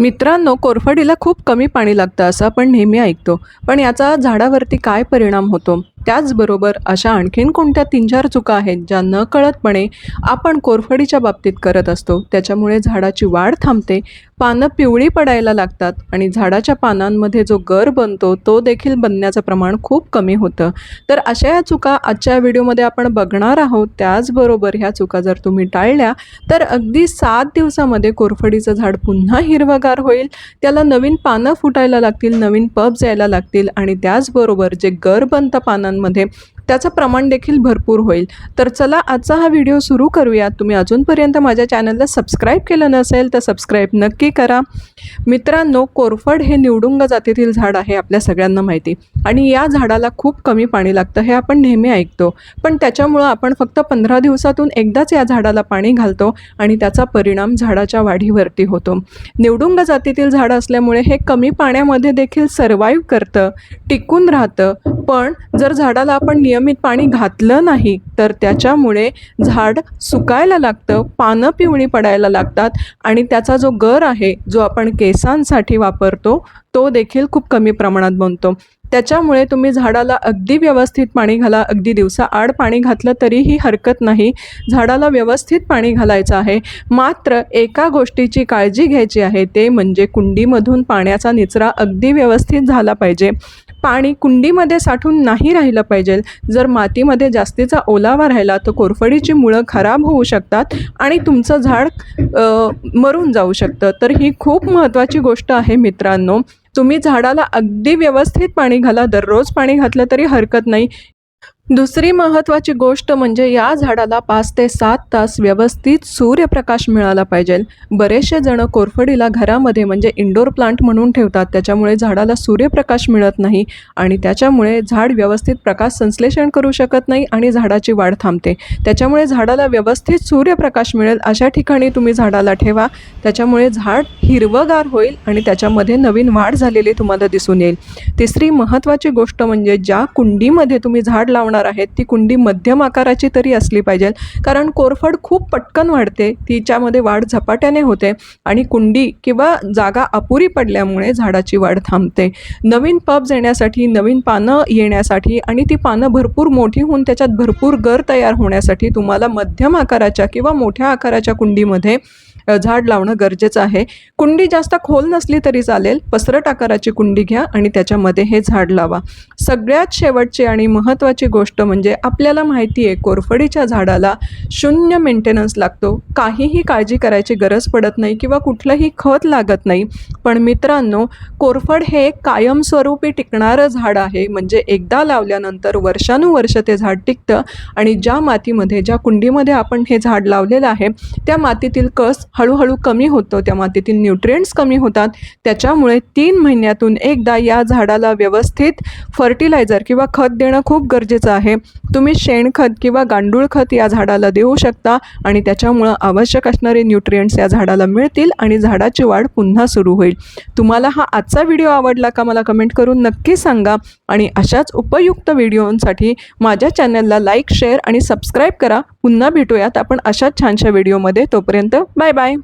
मित्रांनो, कोरफडीला खूप कमी पाणी लागतं असं आपण नेहमी ऐकतो, पण याचा झाडावरती काय परिणाम होतो? त्याचबरोबर अशा आणखीन कोणत्या 3-4 चुका आहेत ज्या नकळतपणे आपण कोरफडीच्या बाबतीत करत असतो. त्याच्यामुळे झाडाची वाढ थांबते, पानं पिवळी पडायला लागतात आणि झाडाच्या पानांमध्ये जो गर बनतो तो देखील बनण्याचं प्रमाण खूप कमी होतं. तर अशा या चुका आजच्या व्हिडिओमध्ये आपण बघणार आहोत. त्याचबरोबर ह्या चुका जर तुम्ही टाळल्या तर अगदी 7 दिवसामध्ये कोरफडीचं झाड पुन्हा हिरवंगार होईल. त्याला नवीन पानं फुटायला लागतील, नवीन पब्स यायला लागतील आणि त्याचबरोबर जे गर बनतं पानांमध्ये त्याचं प्रमाण देखील भरपूर होईल. तर चला आजचा हा व्हिडिओ सुरू करूया. तुम्ही अजूनपर्यंत माझ्या चॅनलला सबस्क्राईब केलं नसेल तर सबस्क्राईब नक्की करा. मित्रांनो, कोरफड हे निवडुंग जातीतील झाड आहे, आपल्या सगळ्यांना माहिती, आणि या झाडाला खूप कमी पाणी लागतं हे आपण नेहमी ऐकतो. पण त्याच्यामुळं आपण फक्त 15 दिवसातून एकदाच या झाडाला पाणी घालतो आणि त्याचा परिणाम झाडाच्या वाढीवरती होतो. निवडुंग जातीतील झाड असल्यामुळे हे कमी पाण्यामध्ये देखील सर्वाईव्ह करतं, टिकून राहतं. पण जर झाडाला आपण नियमित पाणी घातलं नाही तर त्याच्यामुळे झाड सुकायला लागतं, पानं पिवळी पडायला लागतात आणि त्याचा जो गर आहे, जो आपण केसांसाठी वापरतो, तो देखील खूप कमी प्रमाणात बनतो. त्याच्यामुळे तुम्ही झाडाला अगदी व्यवस्थित पाणी घाला. अगदी दिवसाआड पाणी घातलं तरीही हरकत नाही. झाडाला व्यवस्थित पाणी घालायचं आहे. मात्र एका गोष्टीची काळजी घ्यायची आहे, ते म्हणजे कुंडीमधून पाण्याचा निचरा अगदी व्यवस्थित झाला पाहिजे. पाणी कुंडीमध्ये साठून नाही राहिलं पाहिजे. जर मातीमध्ये जास्तीचा ओलावा राहिला तर कोरफडीची मुळं खराब होऊ शकतात आणि तुमचं झाड मरून जाऊ शकतं. तर ही खूप महत्त्वाची गोष्ट आहे मित्रांनो. तुम्ही झाडाला अगदी व्यवस्थित पाणी घाला. दररोज पाणी घातलं तरी हरकत नाही. दुसरी महत्त्वाची गोष्ट म्हणजे या झाडाला 5 ते 7 तास व्यवस्थित सूर्यप्रकाश मिळाला पाहिजे. बरेचसे जण कोरफडीला घरामध्ये म्हणजे इंडोर प्लांट म्हणून ठेवतात, त्याच्यामुळे झाडाला सूर्यप्रकाश मिळत नाही आणि त्याच्यामुळे झाड व्यवस्थित प्रकाश संश्लेषण करू शकत नाही आणि झाडाची वाढ थांबते. त्याच्यामुळे झाडाला व्यवस्थित सूर्यप्रकाश मिळेल अशा ठिकाणी तुम्ही झाडाला ठेवा. त्याच्यामुळे झाड हिरवंगार होईल आणि त्याच्यामध्ये नवीन वाढ झालेली तुम्हाला दिसून येईल. तिसरी महत्त्वाची गोष्ट म्हणजे ज्या कुंडीमध्ये तुम्ही झाड लावणार आहेत ती कुंडी मध्यम आकाराची तरी असली पाहिजे, कारण कोरफड खूप पटकन वाढते, तिच्यामध्ये वाढ झपाट्याने होते आणि कुंडी किंवा जागा अपुरी पडल्यामुळे झाडाची वाढ थांबते. नवीन पब्स येण्यासाठी, नवीन पानं येण्यासाठी आणि ती पानं भरपूर मोठी होऊन त्याच्यात भरपूर गर तयार होण्यासाठी तुम्हाला मध्यम आकाराच्या किंवा मोठ्या आकाराच्या कुंडीमध्ये झाड लावणं गरजेचं आहे. कुंडी जास्त खोल नसली तरी चालेल, पसरट आकाराची कुंडी घ्या आणि त्याच्यामध्ये हे झाड लावा. सगळ्यात शेवटची आणि महत्त्वाची गोष्ट म्हणजे आपल्याला माहिती आहे कोरफडीच्या झाडाला 0 मेंटेनन्स लागतो. काहीही काळजी करायची गरज पडत नाही किंवा कुठलंही खत लागत नाही. पण मित्रांनो, कोरफड हे कायमस्वरूपी टिकणारं झाड आहे. म्हणजे एकदा लावल्यानंतर वर्षानुवर्ष ते झाड टिकतं आणि ज्या मातीमध्ये, ज्या कुंडीमध्ये आपण हे झाड लावलेलं आहे त्या मातीतील कस हळूहळू कमी होतो, त्या मातीतील न्यूट्रिएंट्स कमी होतात. त्याच्यामुळे 3 महिन्यातून एकदा या झाडाला व्यवस्थित फर्टिलायझर किंवा खत देणं खूप गरजेचं आहे. तुम्ही शेणखत किंवा गांडूळ खत या झाडाला देऊ शकता आणि त्याच्यामुळं आवश्यक असणारे न्यूट्रिएंट्स या झाडाला मिळतील आणि झाडाची वाढ पुन्हा सुरू होईल. तुम्हाला हा आजचा व्हिडिओ आवडला का मला कमेंट करून नक्की सांगा आणि अशाच उपयुक्त व्हिडिओंसाठी माझ्या चॅनलला लाईक, शेअर आणि सबस्क्राईब करा. पुन्हा भेटूयात आपण अशाच छानशा व्हिडिओमध्ये. तोपर्यंत बाय बाय.